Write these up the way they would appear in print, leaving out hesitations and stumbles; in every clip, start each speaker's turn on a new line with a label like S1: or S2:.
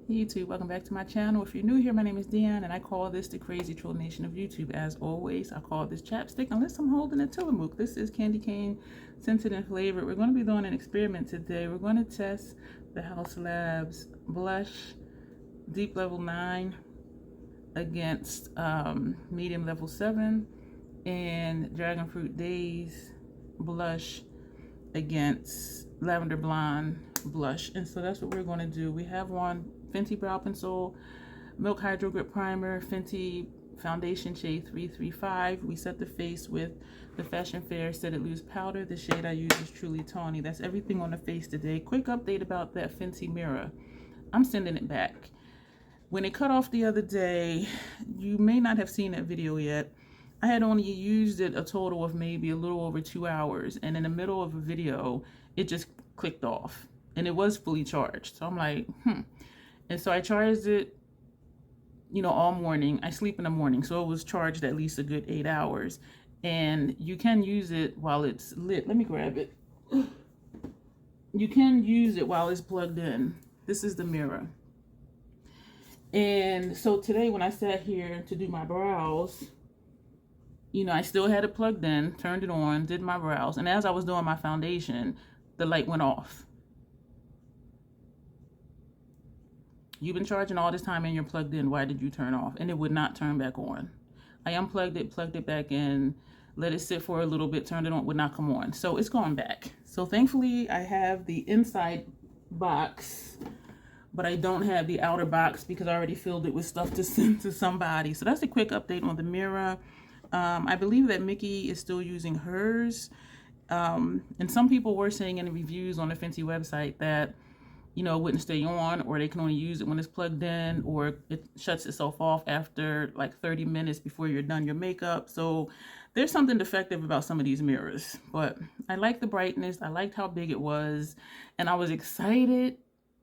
S1: Hey YouTube, welcome back to my channel. If you're new here, my name is Dion and I call this the crazy troll nation of YouTube. As always, I call this chapstick unless I'm holding a Tillamook. This is candy cane scented and flavored. We're going to be doing an experiment today. We're going to test the Haus Labs blush deep level 9 against medium level 7 and Dragon Fruit Daze blush against Lavendar Blonde blush. And so that's what we're going to do. We have one Fenty Brow Pencil, Milk Hydro Grip Primer, Fenty Foundation Shade 335. We set the face with the Fashion Fair Set It Loose Powder. The shade I use is Truly Tawny. That's everything on the face today. Quick update about that Fenty mirror. I'm sending it back. When it cut off the other day, you may not have seen that video yet. I had only used it a total of maybe a little over 2 hours, and in the middle of a video, it just clicked off, and it was fully charged. So I'm like, And so I charged it, all morning. I sleep in the morning, so it was charged at least a good 8 hours. And you can use it while it's lit. Let me grab it. You can use it while it's plugged in. This is the mirror. And so today when I sat here to do my brows, I still had it plugged in, turned it on, did my brows. And as I was doing my foundation, the light went off. You've been charging all this time and you're plugged in. Why did you turn off? And it would not turn back on. I unplugged it, plugged it back in, let it sit for a little bit, turned it on, would not come on. So it's going back. So thankfully I have the inside box, but I don't have the outer box because I already filled it with stuff to send to somebody. So that's a quick update on the mirror. I believe that Mickey is still using hers. And some people were saying in the reviews on the Fenty website that it wouldn't stay on, or they can only use it when it's plugged in, or it shuts itself off after like 30 minutes before you're done your makeup. So there's something defective about some of these mirrors, but I like the brightness. I liked how big it was, and I was excited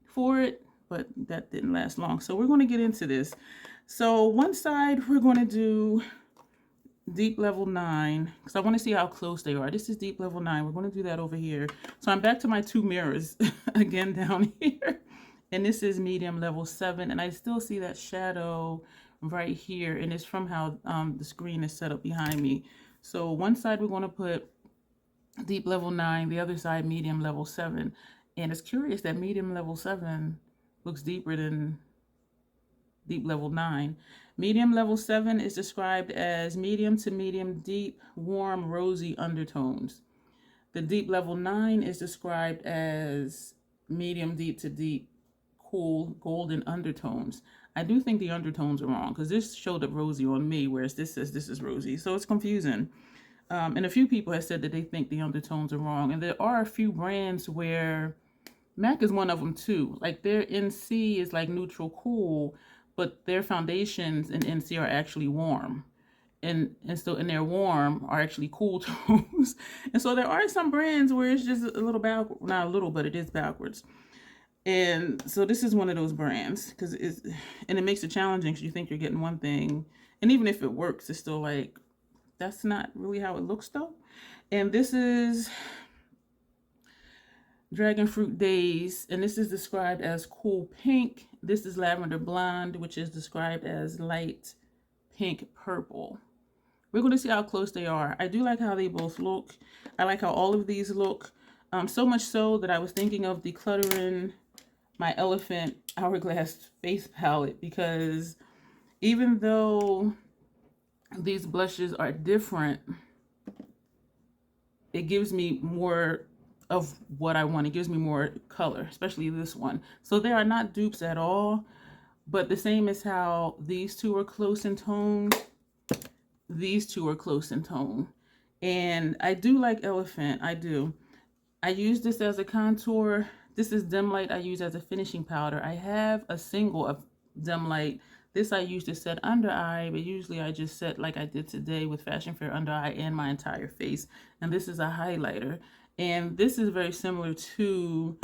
S1: for it, but that didn't last long. So we're going to get into this. So one side we're going to do deep level 9 because I want to see how close they are. This is deep level 9. We're going to do that over here. So I'm back to my 2 mirrors again down here, and this is medium level 7, and I still see that shadow right here, and it's from how the screen is set up behind me. So one side we're going to put deep level 9, the other side medium level 7, and it's curious that medium level 7 looks deeper than deep level 9. Medium level 7 is described as medium to medium deep, warm, rosy undertones. The deep level 9 is described as medium deep to deep, cool, golden undertones. I do think the undertones are wrong because this showed up rosy on me, whereas this says this is rosy. So it's confusing. And a few people have said that they think the undertones are wrong. And there are a few brands where, MAC is one of them too. Like their NC is like neutral cool, but their foundations in NC are actually warm. And their warm are actually cool tones. And so there are some brands where it's just a little backward, not a little, but it is backwards. And so this is one of those brands and it makes it challenging because you think you're getting one thing. And even if it works, it's still like, that's not really how it looks though. And this is Dragon Fruit Daze, and this is described as cool pink. This is Lavendar Blonde, which is described as light pink purple. We're going to see how close they are. I do like how they both look. I like how all of these look. So much so that I was thinking of decluttering my Elephant Hourglass face palette, because even though these blushes are different, it gives me more of what I want. It gives me more color, especially this one. So they are not dupes at all, but the same as how these two are close in tone, these two are close in tone. And I do like Elephant. I do. I use this as a contour. This is dim light I use as a finishing powder. I have a single of dim light. This I use to set under eye, but usually I just set like I did today with Fashion Fair under eye and my entire face. And this is a highlighter. And this is very similar to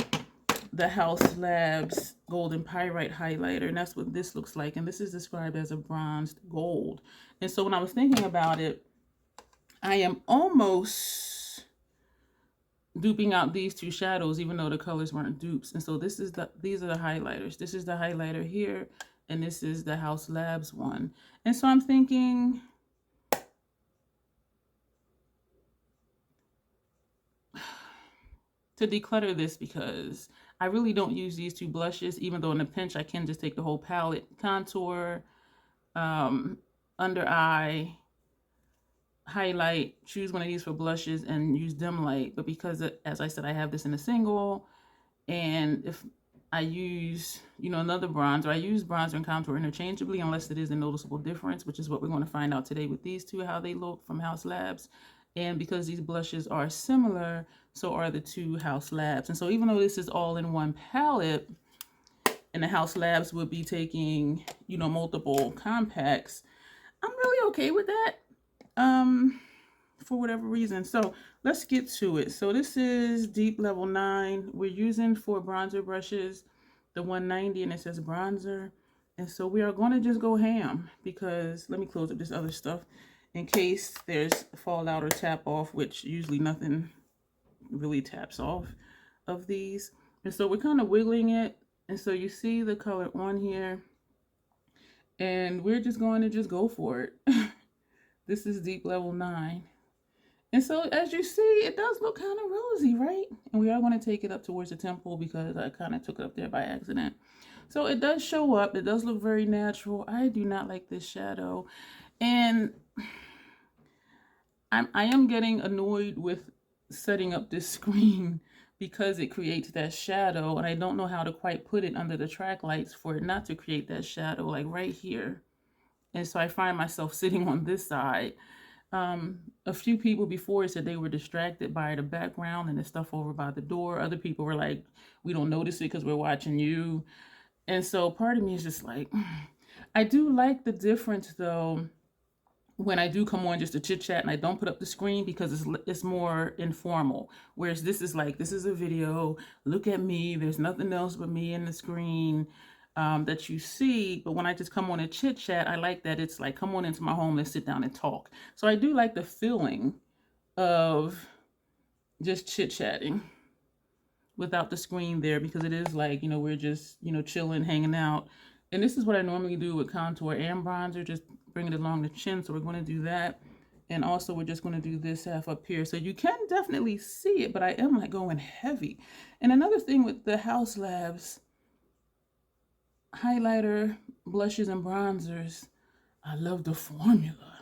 S1: the Haus Labs Golden Pyrite highlighter. And that's what this looks like. And this is described as a bronzed gold. And so when I was thinking about it, I am almost duping out these two shadows, even though the colors weren't dupes. And so these are the highlighters. This is the highlighter here, and this is the Haus Labs one. And so I'm thinking, to declutter this, because I really don't use these two blushes, even though in a pinch I can just take the whole palette, contour, under eye, highlight, choose one of these for blushes and use dim light. But because, as I said, I have this in a single, and if I use, another bronzer, I use bronzer and contour interchangeably unless it is a noticeable difference, which is what we're going to find out today with these two, how they look from Haus Labs. And because these blushes are similar, so are the two Haus Labs. And so even though this is all in one palette, and the Haus Labs would be taking, multiple compacts, I'm really okay with that, for whatever reason. So let's get to it. So this is Deep Level 9. We're using for bronzer brushes the 190, and it says bronzer. And so we are going to just go ham, because let me close up this other stuff in case there's fallout or tap off, which usually nothing really taps off of these. And so we're kind of wiggling it. And so you see the color on here, and we're just going to just go for it. This is Deep Level 9. And so as you see, it does look kind of rosy, right? And we are going to take it up towards the temple because I kind of took it up there by accident. So it does show up. It does look very natural. I do not like this shadow. And I am getting annoyed with setting up this screen because it creates that shadow, and I don't know how to quite put it under the track lights for it not to create that shadow, like right here. And so I find myself sitting on this side. A few people before said they were distracted by the background and the stuff over by the door. Other people were like, we don't notice it because we're watching you. And so part of me is just like, I do like the difference though, when I do come on just to chit chat and I don't put up the screen, because it's more informal. Whereas this is like, this is a video, look at me, there's nothing else but me and the screen that you see. But when I just come on and chit chat, I like that it's like, come on into my home, let's sit down and talk. So I do like the feeling of just chit chatting without the screen there, because it is like, we're just, chilling, hanging out. And this is what I normally do with contour and bronzer, just bring it along the chin. So we're going to do that. And also we're just going to do this half up here. So you can definitely see it, but I am like going heavy. And another thing with the Haus Labs highlighter, blushes, and bronzers, I love the formula.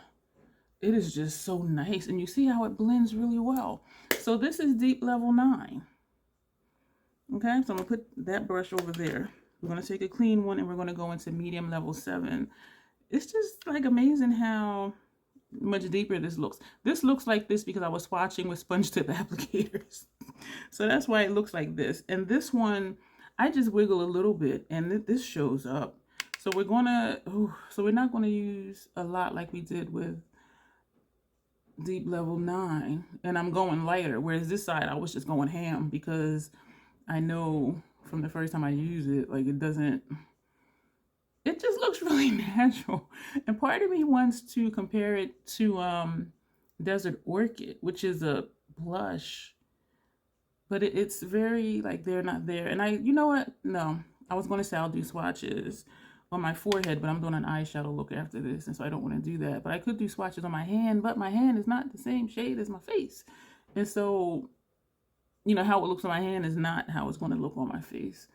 S1: It is just so nice. And you see how it blends really well. So this is Deep Level 9. Okay, so I'm going to put that brush over there. We're going to take a clean one and we're going to go into Medium Level 7. It's just like amazing how much deeper this looks. This looks like this because I was watching with sponge tip applicators. So that's why it looks like this. And this one, I just wiggle a little bit and this shows up. So we're going to, so we're not going to use a lot like we did with Deep Level 9. And I'm going lighter. Whereas this side, I was just going ham because I know from the first time I use it, like it just looks really natural. And part of me wants to compare it to Desert Orchid, which is a blush, but it's very like they're not there. And you know what? No, I was going to say I'll do swatches on my forehead, but I'm doing an eyeshadow look after this, and so I don't want to do that. But I could do swatches on my hand, but my hand is not the same shade as my face. And so, how it looks on my hand is not how it's going to look on my face.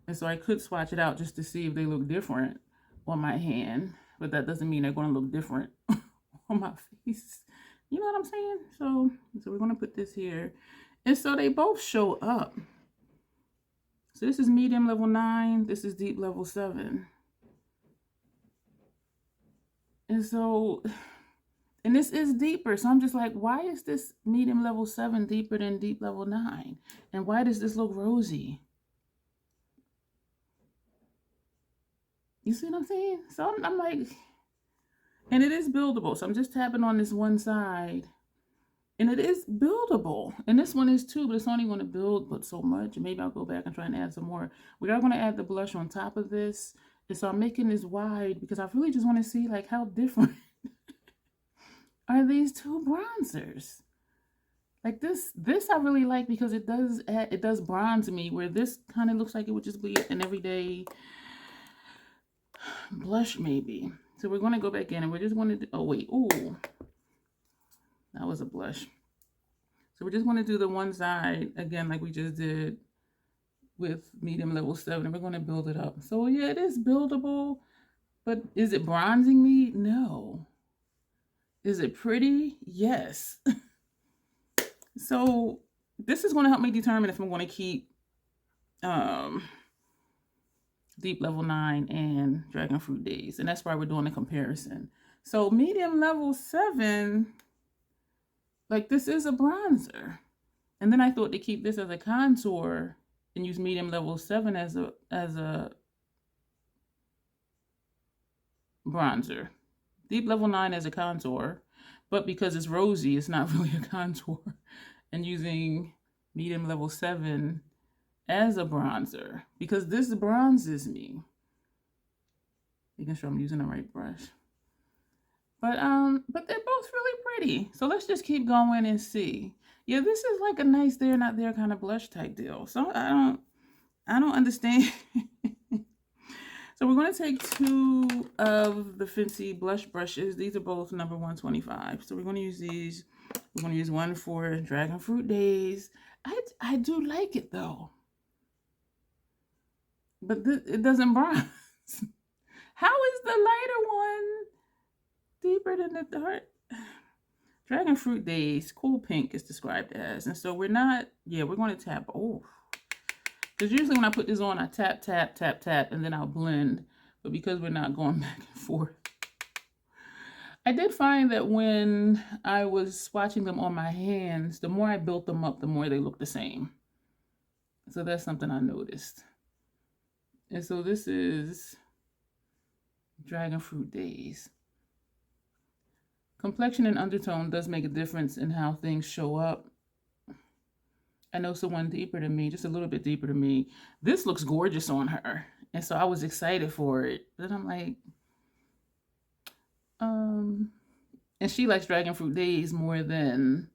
S1: And so I could swatch it out just to see if they look different on my hand, but that doesn't mean they're going to look different on my face. You know what I'm saying? So we're going to put this here. And so they both show up. So this is Medium Level 9. This is Deep Level 7. And so, and this is deeper. So I'm just like, why is this Medium Level 7 deeper than Deep Level 9? And why does this look rosy? You see what I'm saying? So I'm like, and it is buildable. So I'm just tapping on this one side. And it is buildable. And this one is too, but it's only going to build but so much. And maybe I'll go back and try and add some more. We are going to add the blush on top of this. And so I'm making this wide because I really just want to see like how different are these two bronzers. Like this I really like because it does bronze me, where this kind of looks like it would just be an everyday blush maybe. So we're going to go back in and we're just going to do, oh wait, ooh, that was a blush. So we're just going to do the one side again like we just did with medium level 7, and we're going to build it up. So yeah, it is buildable, but is it bronzing me? No. Is it pretty? Yes. So this is going to help me determine if I'm going to keep Deep Level 9 and Dragon Fruit Daze. And that's why we're doing a comparison. So medium level 7, like this is a bronzer. And then I thought to keep this as a contour and use medium level 7 as a bronzer. Deep Level 9 as a contour, but because it's rosy, it's not really a contour. And using medium level 7 as a bronzer, because this bronzes me. Making sure I'm using the right brush. But they're both really pretty. So let's just keep going and see. Yeah, this is like a nice there, not there kind of blush type deal. So I don't understand. So we're going to take 2 of the Fancy blush brushes. These are both number 125. So we're going to use these. We're going to use one for Dragon Fruit Daze. I do like it though. But it doesn't bronze. How is the lighter one deeper than the dark? Dragon Fruit Daze, cool pink is described as. And so we're not, yeah, we're going to tap. Oh, because usually when I put this on, I tap, tap, tap, tap, and then I'll blend. But because we're not going back and forth. I did find that when I was swatching them on my hands, the more I built them up, the more they look the same. So that's something I noticed. And so this is Dragon Fruit Daze. Complexion and undertone does make a difference in how things show up. I know someone deeper than me, just a little bit deeper than me. This looks gorgeous on her. And so I was excited for it. But then I'm like, and she likes Dragon Fruit Daze more than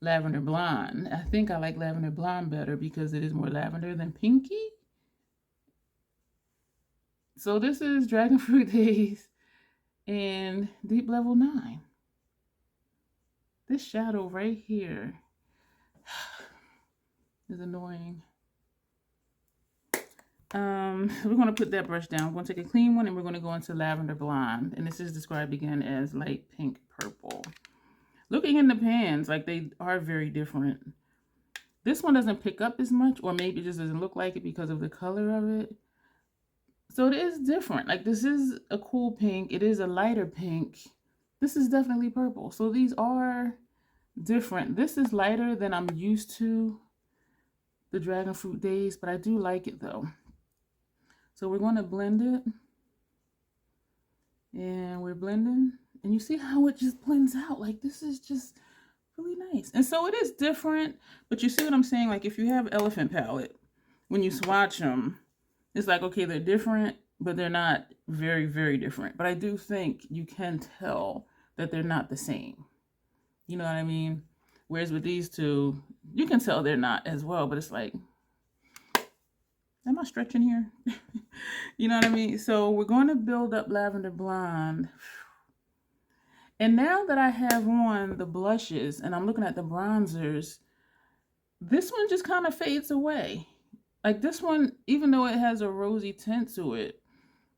S1: Lavendar Blonde. I think I like Lavendar Blonde better because it is more lavender than pinky. So this is Dragon Fruit Daze and Deep Level 9. This shadow right here is annoying. We're going to put that brush down. We're going to take a clean one and we're going to go into Lavendar Blonde. And this is described again as light pink purple. Looking in the pans, like they are very different. This one doesn't pick up as much, or maybe it just doesn't look like it because of the color of it. So it is different. Like this is a cool pink. It is a lighter pink. This is definitely purple. So these are different. This is lighter than I'm used to the Dragon Fruit Daze, but I do like it though. So we're going to blend it. And we're blending. And you see how it just blends out. Like this is just really nice. And so it is different, but you see what I'm saying? Like if you have elephant palette, when you swatch them, it's like, okay, they're different, but they're not very, very different. But I do think you can tell that they're not the same. You know what I mean? Whereas with these two, you can tell they're not as well, but it's like, am I stretching here? You know what I mean? So we're going to build up Lavendar Blonde. And now that I have on the blushes and I'm looking at the bronzers, this one just kind of fades away. Like this one, even though it has a rosy tint to it,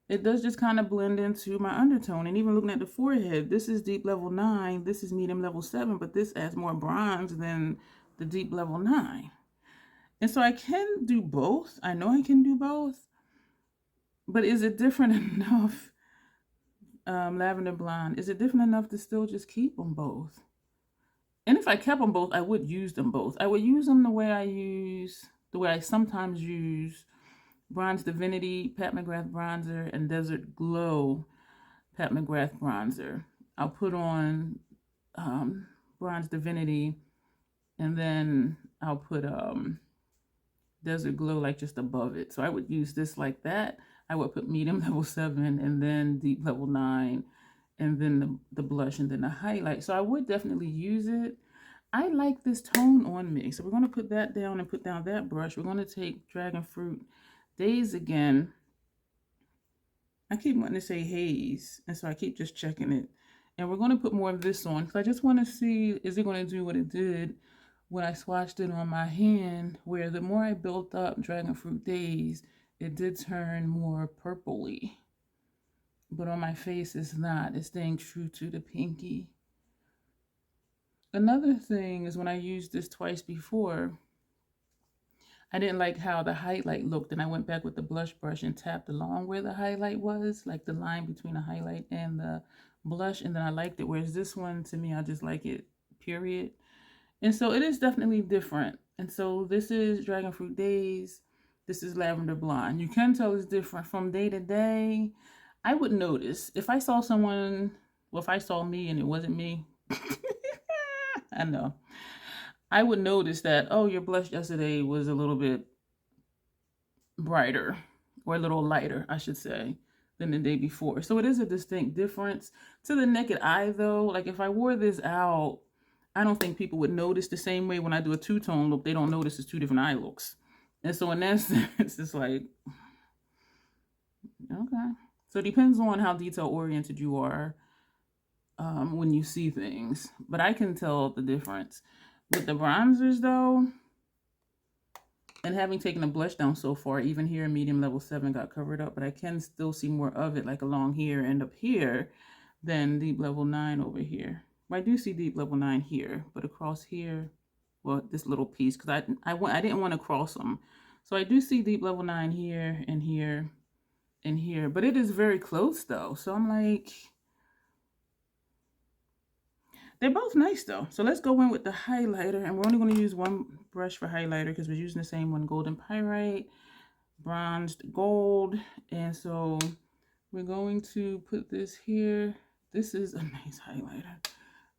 S1: it does just kind of blend into my undertone. And even looking at the forehead, this is Deep Level 9, this is Medium Level 7, but this adds more bronze than the Deep Level 9. And so I can do both. I know I can do both. But is it different enough, Lavendar Blonde, is it different enough to still just keep them both? And if I kept them both, I would use them both. I would use them the way I sometimes use Bronze Divinity Pat McGrath bronzer and Desert Glow Pat McGrath bronzer. I'll put on Bronze Divinity and then I'll put Desert Glow like just above it. So I would use this like that. I would put Medium Level 7 and then Deep Level 9 and then the blush and then the highlight. So I would definitely use it. I like this tone on me. So we're going to put that down and put down that brush. We're going to take Dragon Fruit Daze again. I keep wanting to say haze, and so I keep just checking it. And we're going to put more of this on because I just want to see, is it going to do what it did when I swatched it on my hand, where the more I built up Dragon Fruit Daze, it did turn more purpley. But on my face, it's not. It's staying true to the pinky. Another thing is when I used this twice before, I didn't like how the highlight looked, and I went back with the blush brush and tapped along where the highlight was, like the line between the highlight and the blush, and then I liked it. Whereas this one, to me, I just like it, period. And so it is definitely different. And so this is Dragon Fruit Daze. This is Lavendar Blonde. You can tell it's different from day to day. I would notice if I saw someone, well, if I saw me and it wasn't me, I know. I would notice that, oh, your blush yesterday was a little bit brighter, or a little lighter, I should say, than the day before. So it is a distinct difference. To the naked eye, though, like if I wore this out, I don't think people would notice the same way when I do a two-tone look. They don't notice it's two different eye looks. And so in that sense, it's like, okay. So it depends on how detail-oriented you are when you see things. But I can tell the difference. With the bronzers, though, and having taken the blush down so far, even here medium level 7 got covered up, but I can still see more of it, like along here and up here, than deep level 9 over here. Well, I do see deep level 9 here, but across here, well, this little piece, because I didn't want to cross them. So I do see deep level 9 here and here and here, but it is very close though. So I'm like, they're both nice though. So let's go in with the highlighter, and we're only going to use one brush for highlighter because we're using the same one, Golden Pyrite, bronzed gold. And so we're going to put this here. This is a nice highlighter.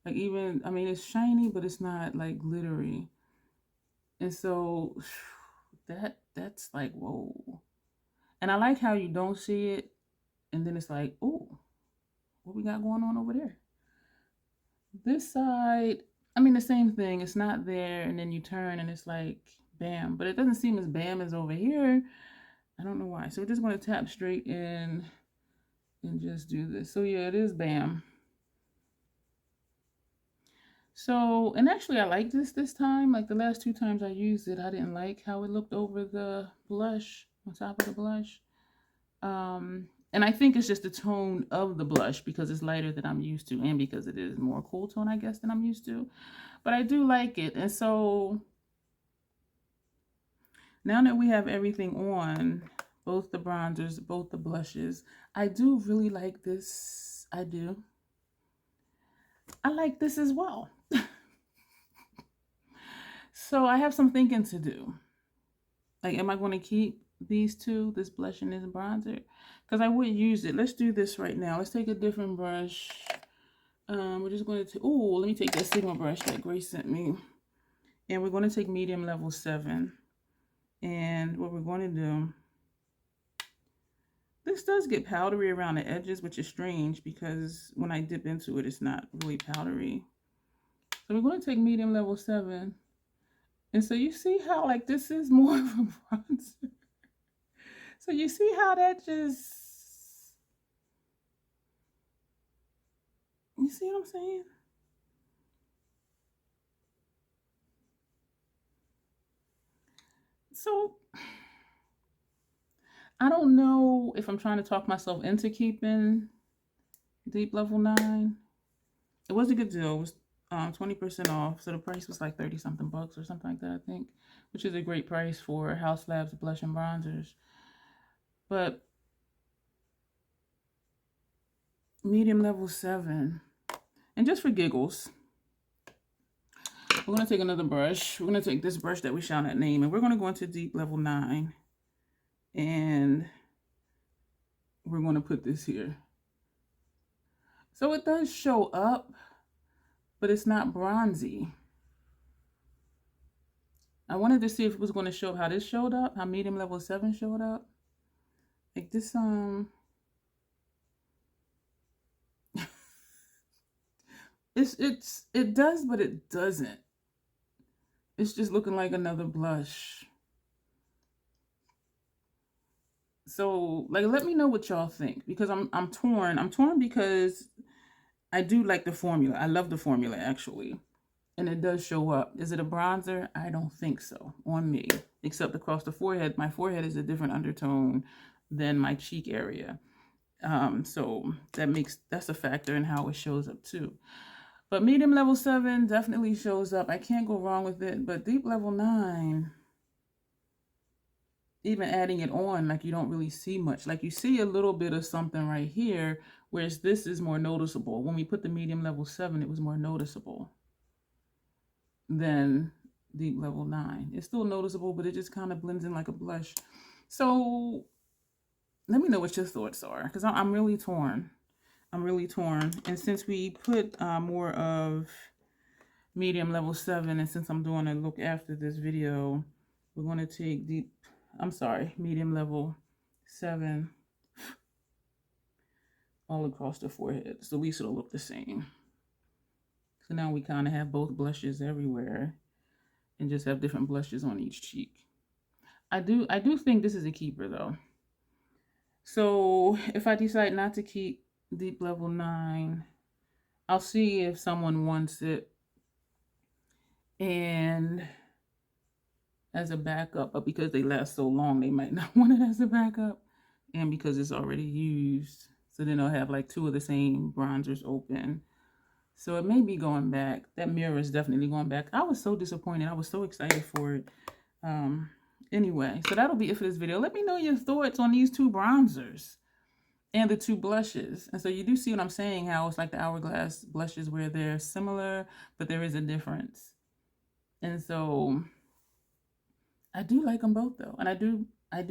S1: Like even, I mean, it's shiny, but it's not like glittery. And so that's like, whoa. And I like how you don't see it, and then it's like, oh, what we got going on over there? This side, I mean, the same thing. It's not there, and then you turn, and it's like, bam. But it doesn't seem as bam as over here. I don't know why. So we're just going to tap straight in and just do this. So yeah, it is bam. So, and actually I like this time. Like the last 2 times I used it, I didn't like how it looked over the blush, on top of the blush. And I think it's just the tone of the blush because it's lighter than I'm used to, and because it is more cool tone, I guess, than I'm used to. But I do like it. And so now that we have everything on, both the bronzers, both the blushes, I do really like this. I do. I like this as well. So I have some thinking to do. Like, am I going to keep these two, this blush and this bronzer? Because I would use it. Let's do this right now. Let's take a different brush. We're just going to, oh, let me take that Sigma brush that Grace sent me. And we're going to take medium level 7. And what we're going to do, this does get powdery around the edges, which is strange because when I dip into it, it's not really powdery. So we're going to take medium level 7. And so you see how, like, this is more of a bronzer. So you see how that just, you see what I'm saying? So I don't know if I'm trying to talk myself into keeping deep level 9. It was a good deal. It was 20% off. So the price was like 30 something bucks or something like that, I think, which is a great price for Haus Labs blush and bronzers. But medium level 7, and just for giggles, we're going to take another brush. We're going to take this brush that we shall not name, and we're going to go into deep level 9, and we're going to put this here. So it does show up, but it's not bronzy. I wanted to see if it was going to show how this showed up, how medium level 7 showed up. Like this, it does, but it doesn't. It's just looking like another blush. So, like, let me know what y'all think, because I'm torn. I'm torn because I do like the formula. I love the formula, actually. And it does show up. Is it a bronzer? I don't think so on me, except across the forehead. My forehead is a different undertone than my cheek area. So that's a factor in how it shows up too. But medium level 7 definitely shows up. I can't go wrong with it. But deep level 9, even adding it on, like, you don't really see much. Like, you see a little bit of something right here, whereas this is more noticeable. When we put the medium level 7, it was more noticeable than deep level 9. It's still noticeable, but it just kind of blends in like a blush. So let me know what your thoughts are, because I'm really torn. I'm really torn. And since we put more of medium level 7, and since I'm doing a look after this video, we're going to take medium level 7 all across the forehead. So at least it'll look the same. So now we kind of have both blushes everywhere and just have different blushes on each cheek. I do think this is a keeper though. So if I decide not to keep deep level 9, I'll see if someone wants it and as a backup, but because they last so long, they might not want it as a backup, and because it's already used, so then they'll have like 2 of the same bronzers open. So it may be going back. That mirror is definitely going back. I was so disappointed. I was so excited for it. Anyway, so that'll be it for this video. Let me know your thoughts on these 2 bronzers and the 2 blushes. And so you do see what I'm saying, how it's like the hourglass blushes where they're similar, but there is a difference. And so I do like them both though. And I do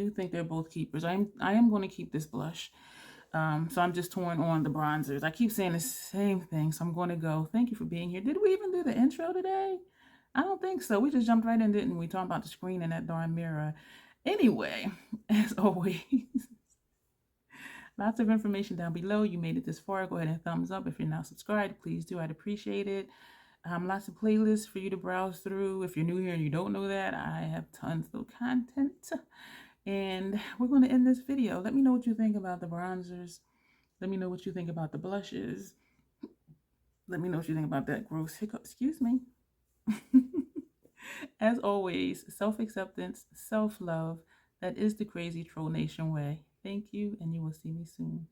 S1: think they're both keepers. I am going to keep this blush. So I'm just torn on the bronzers. I keep saying the same thing, so I'm going to go. Thank you for being here. Did we even do the intro today? I don't think so. We just jumped right in, didn't we? Talking about the screen and that darn mirror. Anyway, as always, lots of information down below. You made it this far. Go ahead and thumbs up. If you're not subscribed, please do. I'd appreciate it. Lots of playlists for you to browse through. If you're new here and you don't know that, I have tons of content. And we're going to end this video. Let me know what you think about the bronzers. Let me know what you think about the blushes. Let me know what you think about that gross hiccup. Excuse me. As always, self-acceptance, self-love. That is the Crazy Troll Nation way. Thank you, and you will see me soon.